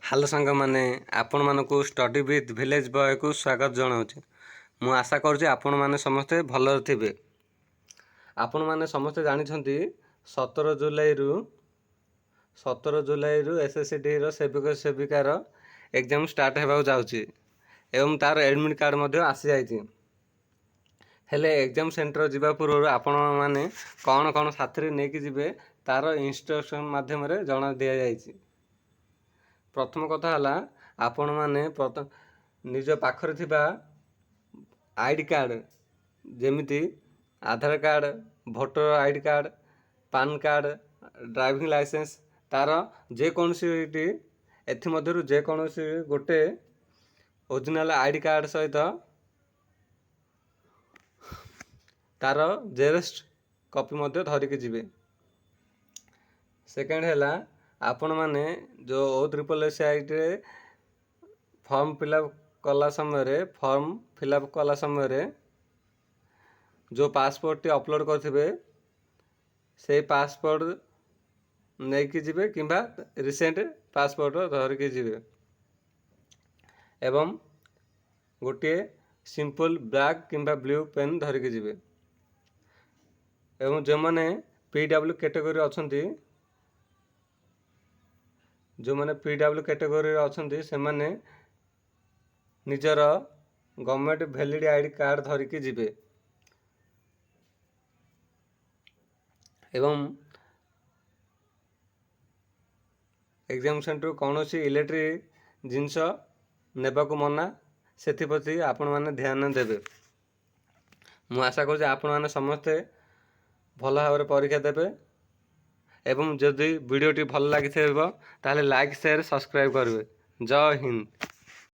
Hello ସାଙ୍ଗମାନେ, ଆପଣମାନଙ୍କୁ study with village ବୟକୁ ସ୍ୱାଗତ ଜଣାଉଛି। ମୁଁ ଆଶା କରୁଛି ଆପଣମାନେ ସମସ୍ତେ ଭଲରେ ଥିବେ। ଆପଣମାନେ ସମସ୍ତେ ଜାଣିଛନ୍ତି 17 ଜୁଲାଇରୁ SSCDର ସେବିକ ସେବିକାର ଏକ୍ଜାମ୍ ଷ୍ଟାର୍ଟ ହେବାକୁ ଯାଉଛି ଏବଂ ତା'ର ଏଡ଼ମିଟ୍ କାର୍ଡ଼ ମଧ୍ୟ ଆସିଯାଇଛି। ହେଲେ ଏକ୍ଜାମ୍ ସେଣ୍ଟର ଯିବା ପୂର୍ବରୁ ଆପଣମାନେ କ'ଣ କ'ଣ ସାଥିରେ ନେଇକି ଯିବେ ତା'ର ଇନଷ୍ଟ୍ରକ୍ସନ୍ ମାଧ୍ୟମରେ ଜଣା ଦିଆଯାଇଛି। ପ୍ରଥମ କଥା ହେଲା, ଆପଣମାନେ ନିଜ ପାଖରେ ଥିବା ଆଇଡ଼ି କାର୍ଡ଼ ଯେମିତି Aadhaar card, voter ID card, PAN card, driving licence, ତା'ର ଯେକୌଣସିଟି ଏଥିମଧ୍ୟରୁ ଯେକୌଣସି ଗୋଟେ ଓରିଜିନାଲ ଆଇଡ଼ି କାର୍ଡ଼ ସହିତ ତା'ର ଜେରକ୍ସ କପି ମଧ୍ୟ ଧରିକି ଯିବେ। ସେକେଣ୍ଡ ହେଲା, ଆପଣମାନେ ଯେଉଁ O3SSIରେ ଫର୍ମ ଫିଲ୍ଅପ୍ କଲା ସମୟରେ ଯେଉଁ ପାସପୋର୍ଟଟି ଅପଲୋଡ଼ କରିଥିବେ ସେଇ ପାସପୋର୍ଟ ନେଇକି ଯିବେ କିମ୍ବା ରିସେଣ୍ଟ ପାସପୋର୍ଟ ଧରିକି ଯିବେ ଏବଂ ଗୋଟିଏ ସିମ୍ପଲ୍ ବ୍ଲାକ୍ କିମ୍ବା ବ୍ଲୁ ପେନ୍ ଧରିକି ଯିବେ। ଏବଂ ଯେଉଁମାନେ PW କ୍ୟାଟେଗୋରିରେ ଅଛନ୍ତି ସେମାନେ ନିଜର ଗଭର୍ଣ୍ଣମେଣ୍ଟ ଭ୍ୟାଲିଡ୍ ଆଇଡ଼ି କାର୍ଡ଼ ଧରିକି ଯିବେ ଏବଂ ଏକ୍ଜାମ୍ ସେଣ୍ଟରରୁ କୌଣସି ଇଲେକ୍ଟ୍ରିକ୍ ଜିନିଷ ନେବାକୁ ମନା, ସେଥିପ୍ରତି ଆପଣମାନେ ଧ୍ୟାନ ଦେବେ। ମୁଁ ଆଶା କରୁଛି ଆପଣମାନେ ସମସ୍ତେ ଭଲ ଭାବରେ ପରୀକ୍ଷା ଦେବେ ଏବଂ ଯଦି ଭିଡ଼ିଓଟି ଭଲ ଲାଗିଥିବ ତାହେଲେ ଲାଇକ୍, ସେୟାର, ସବସ୍କ୍ରାଇବ୍ କରିବେ। ଜୟ ହିନ୍ଦ।